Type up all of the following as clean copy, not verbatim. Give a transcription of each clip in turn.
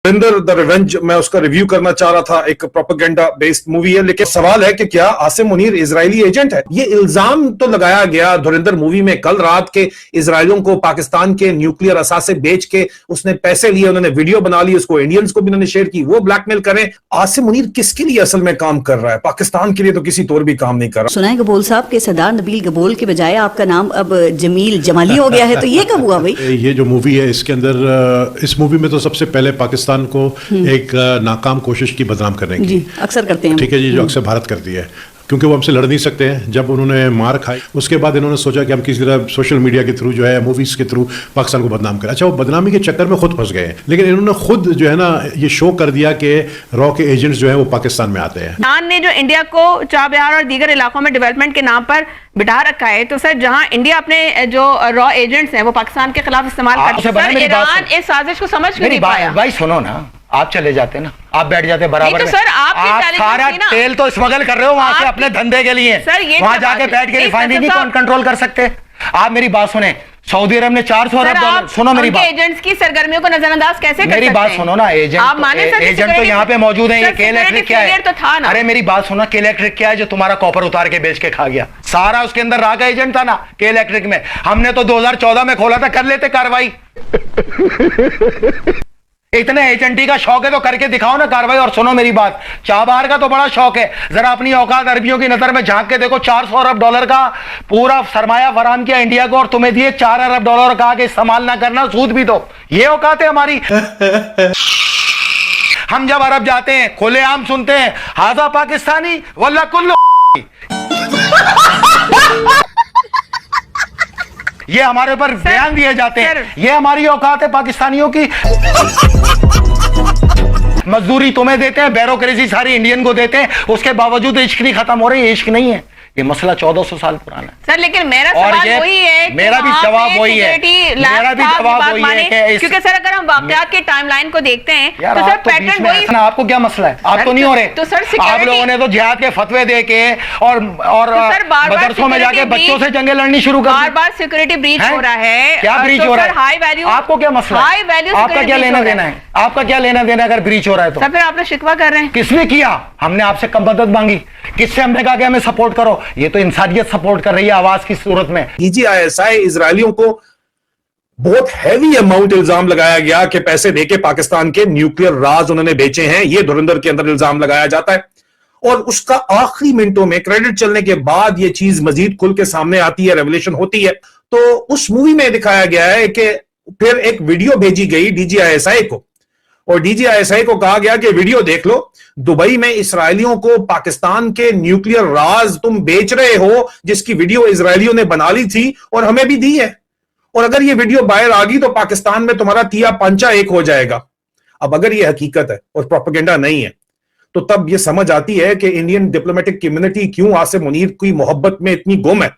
Dhurandhar the revenge मैं उसका review करना चाह रहा था। एक प्रोपेगेंडा बेस्ड मूवी है, लेकिन सवाल है कि क्या आसिम मुनीर इजरायली एजेंट है? ये इल्जाम तो लगाया गया धुरंधर मूवी में कल रात के इजरायलियों को पाकिस्तान के न्यूक्लियर असासे बेच के उसने पैसे लिए, उन्होंने वीडियो बना ली, उसको इंडियंस को भी उन्होंने शेयर की, वो ब्लैकमेल करें। आसिम मुनीर किसके लिए असल में काम कर रहा है? पाकिस्तान के लिए तो किसी तौर भी काम नहीं कर रहा। सुना है गबोल साहब के सरदार नबील गबोल के बजाय आपका नाम अब जमील जमाली हो गया है, तो ये कब हुआ भाई? ये जो मूवी है इसके अंदर इस मूवी में तो सबसे पहले पाकिस्तान को एक नाकाम कोशिश की बदनाम करने की, जी अक्सर करते हैं, ठीक है जी, जो अक्सर भारत करती है, क्योंकि वो हमसे लड़ नहीं सकते हैं। जब उन्होंने मार खाई उसके बाद इन्होंने सोचा कि हम किसी तरह सोशल मीडिया के थ्रू जो है, मूवीज के थ्रू पाकिस्तान को बदनाम करें। अच्छा, वो बदनामी के चक्कर में खुद फंस गए, लेकिन इन्होंने खुद जो है ना ये शो कर दिया कि रॉ के एजेंट्स जो है वो पाकिस्तान में आते हैं। ईरान ने जो इंडिया को चार बिहार और दीगर इलाकों में डेवलपमेंट के नाम पर बिठा रखा है, तो सर जहां इंडिया अपने जो रॉ एजेंट्स हैं वो पाकिस्तान के खिलाफ इस्तेमाल करता है, ईरान इस साजिश को समझ क्यों नहीं पाया? भाई सुनो ना, आप चले जाते ना, आप बैठ जाते बराबर तो में। सर आप सारा तेल तो स्मगल कर रहे हो वहां से अपने धंधे के लिए, सर ये वहां जाके बैठ के रिफाइनरी नहीं कंट्रोल कर सकते। आप मेरी बात सुने, सऊदी अरब ने 400 अरब डॉलर, सुनो मेरी बात, एजेंट्स की सरगर्मियों को नजरअंदाज कैसे कर सकते हैं? मेरी बात सुनो ना, एजेंट तो यहाँ पे मौजूद है। ये के इलेक्ट्रिक क्या है? तो था ना। अरे मेरी बात सुनो, के इलेक्ट्रिक क्या है जो तुम्हारा कॉपर उतार के बेच के खा गया? सारा उसके अंदर रहा का एजेंट था ना के इलेक्ट्रिक में। हमने तो 2014 में खोला था, कर लेते कार्रवाई। इतने एजेंटी का शौक है तो करके दिखाओ ना कार्रवाई। और सुनो मेरी बात, चाबहार का तो बड़ा शौक है, जरा अपनी औकात अरबियों की नजर में झांक के देखो। 400 अरब डॉलर का पूरा सरमाया फराम किया इंडिया को और तुम्हें दिए 4 अरब डॉलर, कहा कि इस्तेमाल ना करना, सूद भी दो। ये औकात है हमारी। हम जब अरब जाते हैं खुलेआम सुनते हैं हाजा पाकिस्तानी वल्ला कुल्लू। ये हमारे ऊपर बयान दिए जाते हैं, ये हमारी औकात है पाकिस्तानियों की। मजदूरी तुम्हें देते हैं, ब्यूरोक्रेसी सारी इंडियन को देते हैं, उसके बावजूद इश्क नहीं खत्म हो रही। ये इश्क नहीं है, ये मसला 1400 साल पुराना है। सर लेकिन मेरा सवाल वही है, मेरा भी जवाब वही है, मेरा भी जवाब वही है, क्योंकि सर अगर हम वाकयात के टाइमलाइन को देखते हैं तो सर पैटर्न वही है। आपको क्या मसला है? आप तो नहीं हो रहे। तो सर आप लोगों ने तो जिहाद के फतवे दे के और मदरसों में जाके बच्चों से जंगे लड़नी शुरू कर दी। बार बार सिक्योरिटी ब्रीच हो रहा है। क्या ब्रीच हो रहा है? High value. आपको क्या मसला? हाई वैल्यू आपका क्या लेना देना है? आपका क्या लेना देना अगर ब्रीच हो रहा है तो? सर फिर आपने शिकवा कर रहे हैं। किसने किया? हमने आपसे कब मदद मांगी? किससे हमने कहा कि हमें सपोर्ट करो? ये तो इंसानियत सपोर्ट कर रही है आवाज की सूरत में। DGISI इजरायलियों को बहुत हैवी अमाउंट इल्जाम लगाया गया कि पैसे देके पाकिस्तान के न्यूक्लियर राज उन्होंने बेचे हैं। ये धुरंधर के अंदर इल्जाम लगाया जाता है और उसका आखिरी मिनटों में क्रेडिट चलने के बाद ये चीज मजीद खुल के सामने आती है, रेवलेशन होती है। तो उस मूवी में दिखाया गया है कि फिर एक वीडियो भेजी गई DGISI को और DGISI को कहा गया कि वीडियो देख लो, दुबई में इसराइलियों को पाकिस्तान के न्यूक्लियर राज तुम बेच रहे हो, जिसकी वीडियो इसराइलियों ने बना ली थी और हमें भी दी है, और अगर ये वीडियो बाहर आ गई तो पाकिस्तान में तुम्हारा तिया पंचा एक हो जाएगा। अब अगर ये हकीकत है और प्रोपेगेंडा नहीं है तो तब ये समझ आती है कि इंडियन डिप्लोमेटिक कम्युनिटी क्यों आसिम मुनीर की मोहब्बत में इतनी गुम है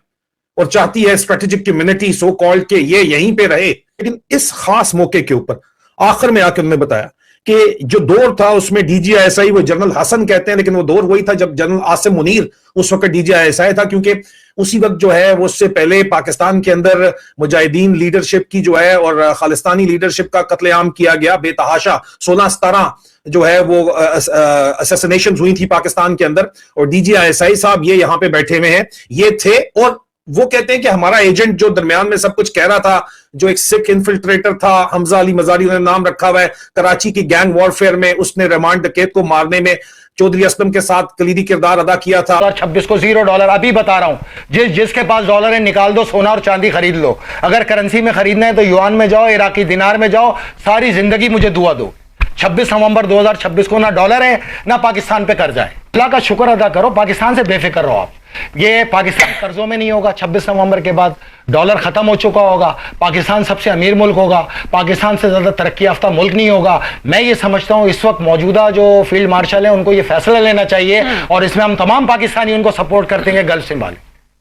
और चाहती है स्ट्रेटेजिक कम्युनिटी सो कॉल्ड के ये यहीं पे रहे। लेकिन इस खास मौके के ऊपर आखिर में आकर उन्होंने बताया कि जो दौर था उसमें DGISI, वो जनरल हसन कहते हैं, लेकिन वो दौर वही था जब जनरल आसिम मुनीर उस वक्त DGISI था, क्योंकि उसी वक्त जो है वो उससे पहले पाकिस्तान के अंदर मुजाहिदीन लीडरशिप की जो है और खालिस्तानी लीडरशिप का कत्लेआम किया गया बेतहाशा। 16-17 जो है वो असैसिनेशन हुई थी पाकिस्तान के अंदर और DGISI साहब ये यहां पे बैठे हुए हैं, ये थे। और वो कहते हैं कि हमारा एजेंट जो दरमियान में सब कुछ कह रहा था, जो एक सिख इन्फिल्ट्रेटर था, हमजा अली मजारी उन्होंने नाम रखा हुआ है, कराची की गैंग वॉरफेयर में उसने रिमांड डकैत को मारने में चौधरी असलम के साथ कलीदी किरदार अदा किया था। 26 को $0, अभी बता रहा हूं, जिसके पास डॉलर है निकाल दो, सोना और चांदी खरीद लो। अगर करेंसी में खरीदना है तो युआन में जाओ, इराकी दिनार में जाओ, सारी जिंदगी मुझे दुआ दो। 26 नवंबर 2026 को ना डॉलर है ना पाकिस्तान पे कर्जा है। अल्लाह का शुक्र अदा करो, पाकिस्तान से बेफिक्र रहो आप। ये पाकिस्तान कर्जों में नहीं होगा। 26 नवंबर के बाद डॉलर खत्म हो चुका होगा, पाकिस्तान सबसे अमीर मुल्क होगा, पाकिस्तान से ज्यादा तरक्की याफ्ता मुल्क नहीं होगा। मैं ये समझता हूँ इस वक्त मौजूदा जो फील्ड मार्शल है उनको ये फैसला लेना चाहिए और इसमें हम तमाम पाकिस्तानी उनको सपोर्ट करते हैं, गल्फ संभालें,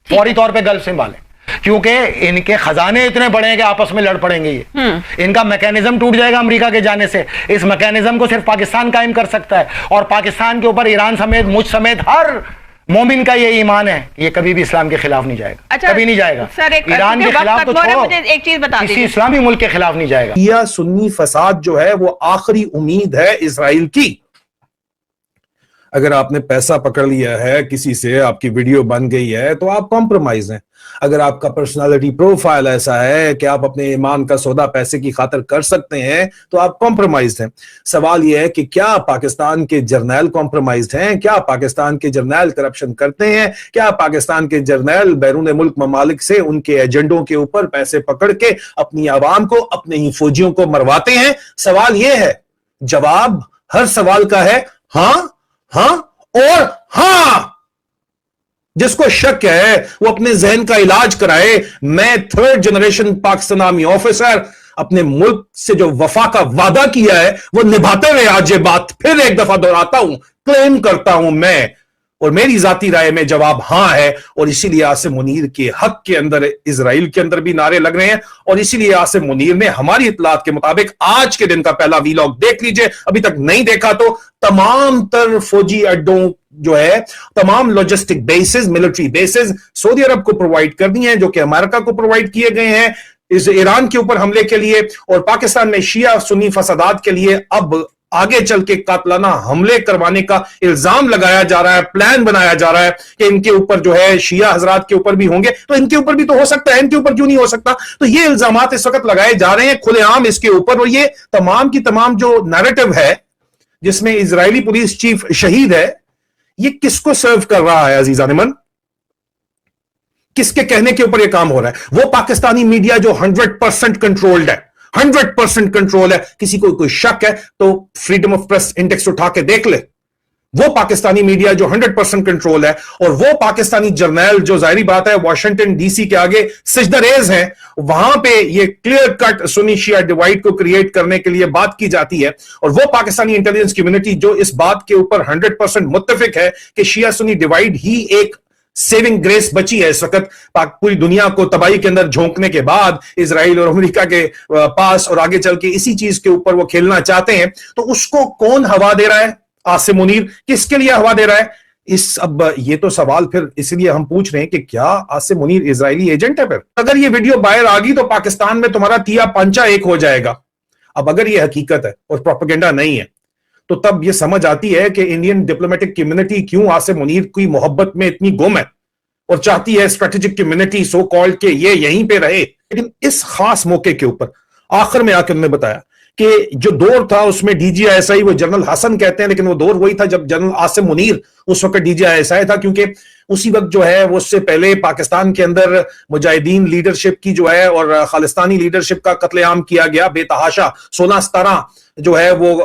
फौरी तौर पर गल्फ संभालें, क्योंकि इनके खजाने इतने बड़े हैं कि आपस में लड़ पड़ेंगे। ये इनका मैकेनिज्म टूट जाएगा अमेरिका के जाने से। इस मैकेनिज्म को सिर्फ पाकिस्तान कायम कर सकता है और पाकिस्तान के ऊपर ईरान समेत, मुझ समेत हर مومن کا یہ ایمان ہے کہ یہ کبھی بھی اسلام کے خلاف نہیں جائے گا, کبھی نہیں جائے گا. سر ایران کے خلاف تو چھوڑو, مجھے ایک چیز بتا کسی دیجیے, اسلامی ملک کے خلاف نہیں جائے گا. شیعہ سنی فساد جو ہے وہ آخری امید ہے اسرائیل کی. اگر آپ نے پیسہ پکڑ لیا ہے کسی سے, آپ کی ویڈیو بن گئی ہے, تو آپ کمپرومائز ہیں. اگر آپ کا پرسنالٹی پروفائل ایسا ہے کہ آپ اپنے ایمان کا سودا پیسے کی خاطر کر سکتے ہیں, تو آپ کمپرومائزڈ ہیں. سوال یہ ہے کہ کیا پاکستان کے جرنیل کمپرومائزڈ ہیں؟ کیا پاکستان کے جرنیل کرپشن کرتے ہیں؟ کیا پاکستان کے جرنیل بیرون ملک ممالک سے ان کے ایجنڈوں کے اوپر پیسے پکڑ کے اپنی عوام کو, اپنے ہی فوجیوں کو مرواتے ہیں؟ سوال یہ ہے. جواب ہر سوال کا ہے ہاں, ہاں اور ہاں. جس کو شک ہے وہ اپنے ذہن کا علاج کرائے. میں 3rd generation Pakistan army officer, اپنے ملک سے جو وفا کا وعدہ کیا ہے وہ نبھاتے ہوئے آج یہ بات پھر ایک دفعہ دہراتا ہوں, کلیم کرتا ہوں میں, اور میری ذاتی رائے میں جواب ہاں ہے. اور اسی لیے عاصم منیر کے حق کے اندر اسرائیل کے اندر بھی نعرے لگ رہے ہیں, اور اسی لیے عاصم منیر نے ہماری اطلاعات کے مطابق آج کے دن کا پہلا ویلاگ دیکھ لیجئے, ابھی تک نہیں دیکھا تو, تمام تر فوجی اڈوں جو ہے, تمام لاجسٹک بیسز, ملٹری بیسز سعودی عرب کو پرووائڈ کر دی ہیں, جو کہ امریکہ کو پرووائڈ کیے گئے ہیں اس ایران کے اوپر حملے کے لیے. اور پاکستان میں شیعہ سنی فسادات کے لیے اب آگے چل کے قاتلانہ حملے کروانے کا الزام لگایا جا رہا ہے, پلان بنایا جا رہا ہے کہ ان کے اوپر جو ہے شیعہ حضرات کے اوپر بھی ہوں گے, تو ان کے اوپر بھی تو ہو سکتا ہے, ان کے اوپر کیوں نہیں ہو سکتا؟ تو یہ الزامات اس وقت لگائے جا رہے ہیں کھلے عام اس کے اوپر. اور یہ تمام کی تمام جو نیریٹو ہے جس میں اسرائیلی پولیس چیف شہید ہے, یہ کس کو سرو کر رہا ہے عزیزان من؟ کس کے کہنے کے اوپر یہ کام ہو رہا ہے؟ وہ پاکستانی میڈیا جو 100% کنٹرولڈ ہے, 100% کنٹرول ہے. کسی کو کوئی شک ہے تو فریڈم آف پریس انڈیکس اٹھا کے دیکھ لے. وہ پاکستانی میڈیا جو 100% کنٹرول ہے, اور وہ پاکستانی جرنیل جو ظاہری بات ہے واشنگٹن ڈی سی کے آگے سجدہ ریز ہیں, وہاں پہ یہ کلیئر کٹ سنی شیعہ ڈیوائڈ کو کریٹ کرنے کے لیے بات کی جاتی ہے. اور وہ پاکستانی انٹیلیجنس کمیونٹی جو اس بات کے اوپر 100% متفق ہے کہ شیعہ سنی ڈیوائڈ ہی ایک سیونگ گریس بچی ہے اس وقت پوری دنیا کو تباہی کے اندر جھونکنے کے بعد, اسرائیل اور امریکہ کے پاس, اور آگے چل کے اسی چیز کے اوپر وہ کھیلنا چاہتے ہیں. تو اس کو کون ہوا دے رہا ہے؟ عاصم منیر. کس کے لیے ہوا دے رہا ہے؟ اب یہ تو سوال پھر اس لیے ہم پوچھ رہے ہیں کہ کیا عاصم منیر اسرائیلی ایجنٹ ہے؟ پھر اگر یہ ویڈیو باہر آ گئی تو پاکستان میں تمہارا تیا پنچا ایک ہو جائے گا. اب اگر یہ حقیقت ہے اور پروپیگنڈا نہیں ہے, تو تب یہ سمجھ آتی ہے کہ انڈین ڈپلومیٹک کمیونٹی کیوں عاصم منیر کی محبت میں اتنی گم ہے اور چاہتی ہے اسٹریٹجک کمیونٹی سو کالڈ کہ یہ یہیں پہ رہے. لیکن اس خاص موقع کے اوپر آخر میں آ کے انہوں نے بتایا کہ جو دور تھا اس میں D G I S I, وہ جنرل حسن کہتے ہیں, لیکن وہ دور وہی تھا جب جنرل عاصم منیر اس وقت D G I S I تھا, کیونکہ اسی وقت جو ہے وہ اس سے پہلے پاکستان کے اندر مجاہدین لیڈرشپ کی جو ہے اور خالستانی لیڈرشپ کا قتل عام کیا گیا بے تحاشا. 16-17 جو ہے وہ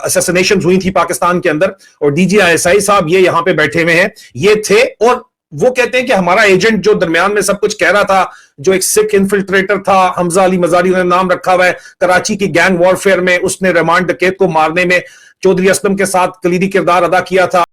اسیسنیشن ہوئی تھی پاکستان کے اندر, اور D G I S I صاحب یہ یہاں پہ بیٹھے ہوئے ہیں, یہ تھے. اور وہ کہتے ہیں کہ ہمارا ایجنٹ جو درمیان میں سب کچھ کہہ رہا تھا, جو ایک سکھ انفلٹریٹر تھا, حمزہ علی مزاری نے نام رکھا ہوا ہے, کراچی کی گینگ وارفیئر میں اس نے ریمانڈ ڈکیت کو مارنے میں چودھری اسلم کے ساتھ کلیدی کردار ادا کیا تھا.